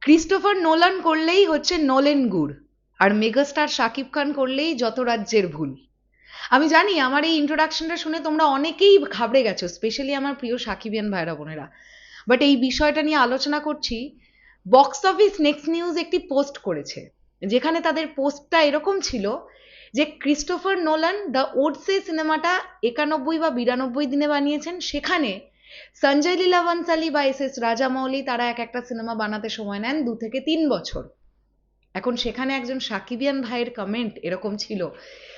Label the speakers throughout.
Speaker 1: Christopher Nolan করলেই হচ্ছে নোলেন গুড়, আর মেগাস্টার শাকিব খান করলেই যত রাজ্যের ভুল। আমি জানি আমার এই ইন্ট্রোডাকশনটা শুনে তোমরা অনেকেই ঘাবড়ে গেছো, স্পেশালি আমার প্রিয় সাকিবিয়ান ভাইরা বোনেরা। বাট এই বিষয়টা নিয়ে আলোচনা করছি। বক্স অফিস নেক্সট নিউজ একটি পোস্ট করেছে, যেখানে তাদের পোস্টটা এরকম ছিল যে ক্রিস্টোফার নোলান দ্য ওডসে সিনেমাটা 91 বা 92 দিনে বানিয়েছেন, সেখানে সঞ্জয় লীলা বনসালি বা এস রাজামৌলি তারা এক একটা সিনেমা বানাতে সময় নেন 2 থেকে 3 বছর। এখন সেখানে একজন সাকিবিয়ান ভাইয়ের কমেন্ট এরকম ছিল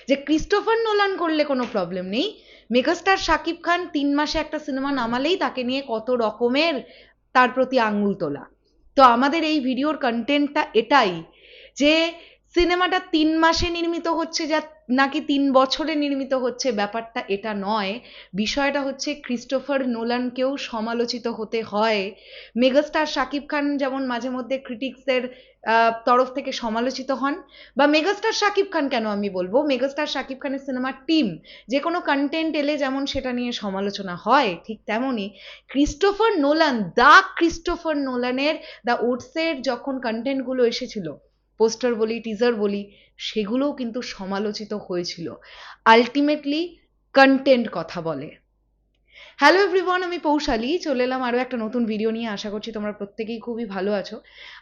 Speaker 1: যে ক্রিস্টোফার নোলান করলে কোনো প্রবলেম নেই, মেগাস্টার শাকিব খান 3 মাসে একটা সিনেমা নামালেই তাকে নিয়ে কত রকমের তার প্রতি আঙুল তোলা। তো আমাদের এই ভিডিওর কন্টেন্টটা এটাই যে সিনেমাটা 3 মাসে নির্মিত হচ্ছে যা নাকি 3 বছরে নির্মিত হচ্ছে, ব্যাপারটা এটা নয়। বিষয়টা হচ্ছে ক্রিস্টোফার নোলানকেও সমালোচিত হতে হয়। মেগাস্টার শাকিব খান যেমন মাঝে মধ্যে ক্রিটিক্সের তরফ থেকে সমালোচিত হন, বা মেগাস্টার শাকিব খান কেন আমি বলবো, মেগাস্টার শাকিব খানের সিনেমার টিম যে কোনো কন্টেন্ট এলে যেমন সেটা নিয়ে সমালোচনা হয়, ঠিক তেমনই ক্রিস্টোফার নোলানের দ্য ওডসের যখন কন্টেন্টগুলো এসেছিল, পোস্টার বলি টিজার বলি, সেগুলোও কিন্তু সমালোচিত হয়েছিল। আলটিমেটলি কন্টেন্ট কথা বলে। হ্যালো এভরিওয়ান, আমি পৌশালী চলে এলাম আরও একটা নতুন ভিডিও নিয়ে। আশা করছি তোমরা প্রত্যেকেই খুবই ভালো আছো।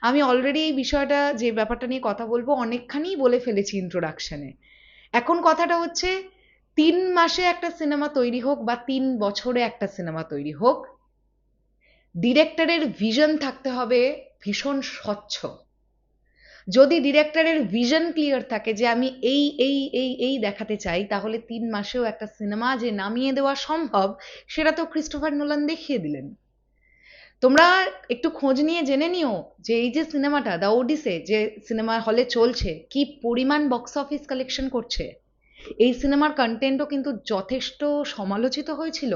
Speaker 1: আমি অলরেডি এই বিষয়টা, যে ব্যাপারটা নিয়ে কথা বলবো, অনেকখানি বলে ফেলেছি ইন্ট্রোডাকশনে। এখন কথাটা হচ্ছে 3 মাসে একটা সিনেমা তৈরি হোক বা 3 বছরে একটা সিনেমা তৈরি হোক, ডিরেক্টরের ভিশন থাকতে হবে ভীষণ স্বচ্ছ। যদি ডিরেক্টরের ভিশন ক্লিয়ার থাকে যে আমি এই এই এই এই দেখাতে চাই, তাহলে 3 মাসেও একটা সিনেমা যে নামিয়ে দেওয়া সম্ভব, সেটা তো ক্রিস্টোফার নোলান দেখিয়ে দিলেন। তোমরা একটু খোঁজ নিয়ে জেনে নিও যে এই যে সিনেমাটা দ্য ওডিসে যে সিনেমা হলে চলছে, কি পরিমাণ বক্স অফিস কালেকশন করছে। এই সিনেমার কন্টেন্টও কিন্তু যথেষ্ট সমালোচিত হয়েছিল।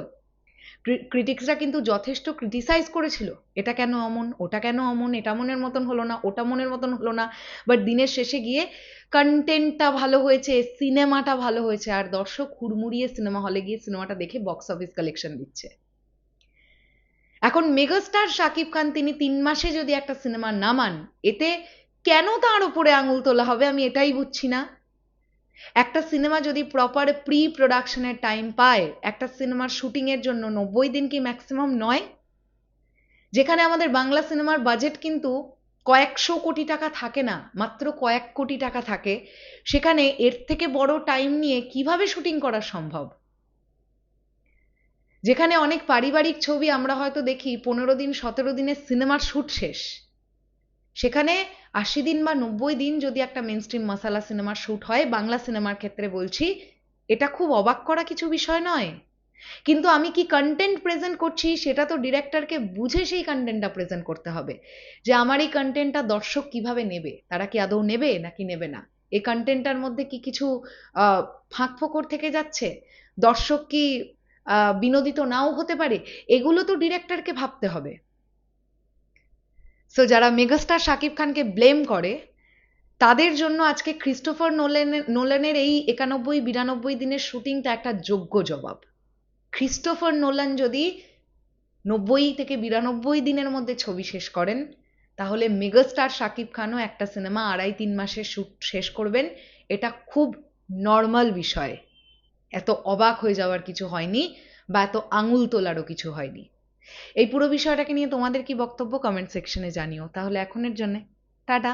Speaker 1: ক্রিটিক্সরা কিন্তু যথেষ্ট ক্রিটিসাইজ করেছিল, এটা কেন অমন, ওটা কেন অমন, এটা মনের মতন হলো না, ওটা মনের মতন হলো না। বাট দিনের শেষে গিয়ে কন্টেন্টটা ভালো হয়েছে, সিনেমাটা ভালো হয়েছে, আর দর্শক হুড়মুড়িয়ে সিনেমা হলে গিয়ে সিনেমাটা দেখে বক্স অফিস কালেকশন দিচ্ছে। এখন মেগাস্টার শাকিব খান তিনি 3 মাসে যদি একটা সিনেমা নামান, এতে কেন তার উপরে আঙুল তোলা হবে আমি এটাই বুঝছি না। একটা সিনেমা যদি প্রপার প্রি প্রোডাকশনের টাইম পায়, একটা সিনেমার শুটিং এর জন্য 90 দিন কি ম্যাক্সিমাম নয়? যেখানে আমাদের বাংলা সিনেমার বাজেট কিন্তু কয়েকশো কোটি টাকা থাকে না, মাত্র কয়েক কোটি টাকা থাকে, সেখানে এর থেকে বড় টাইম নিয়ে কিভাবে শুটিং করা সম্ভব? যেখানে অনেক পারিবারিক ছবি আমরা হয়তো দেখি 15 দিন 17 দিনের সিনেমার শুট শেষ, সেখানে 80 দিন বা 90 দিন যদি একটা মেনস্ট্রিম মাসালা সিনেমার শুট হয়, বাংলা সিনেমার ক্ষেত্রে বলছি, এটা খুব অবাক করা কিছু বিষয় নয়। কিন্তু আমি কি কন্টেন্ট প্রেজেন্ট করছি সেটা তো ডিরেক্টরকে বুঝে সেই কন্টেন্টটা প্রেজেন্ট করতে হবে, যে আমার এই কন্টেন্টটা দর্শক কিভাবে নেবে, তারা কি আদৌ নেবে নাকি নেবে না, এই কন্টেন্টটার মধ্যে কি কিছু ফাঁক ফোকর থেকে যাচ্ছে, দর্শক কি বিনোদিত নাও হতে পারে, এগুলো তো ডিরেক্টরকে ভাবতে হবে। সো যারা মেগাস্টার শাকিব খানকে ব্লেম করে, তাদের জন্য আজকে ক্রিস্টোফার নোলানের এই 91-92 দিনের শুটিংটা একটা যোগ্য জবাব। ক্রিস্টোফার নোলান যদি 90 থেকে 92 দিনের মধ্যে ছবি শেষ করেন, তাহলে মেগাস্টার শাকিব খানও একটা সিনেমা 2.5-3 মাসে শুট শেষ করবেন। এটা খুব নর্মাল বিষয়, এত অবাক হয়ে যাওয়ার কিছু হয়নি, বা এত আঙুল তোলারও কিছু হয়নি। এই পুরো বিষয়টাকে নিয়ে তোমাদের কি বক্তব্য কমেন্ট সেকশনে জানিও। তাহলে এখনের জন্য টাটা।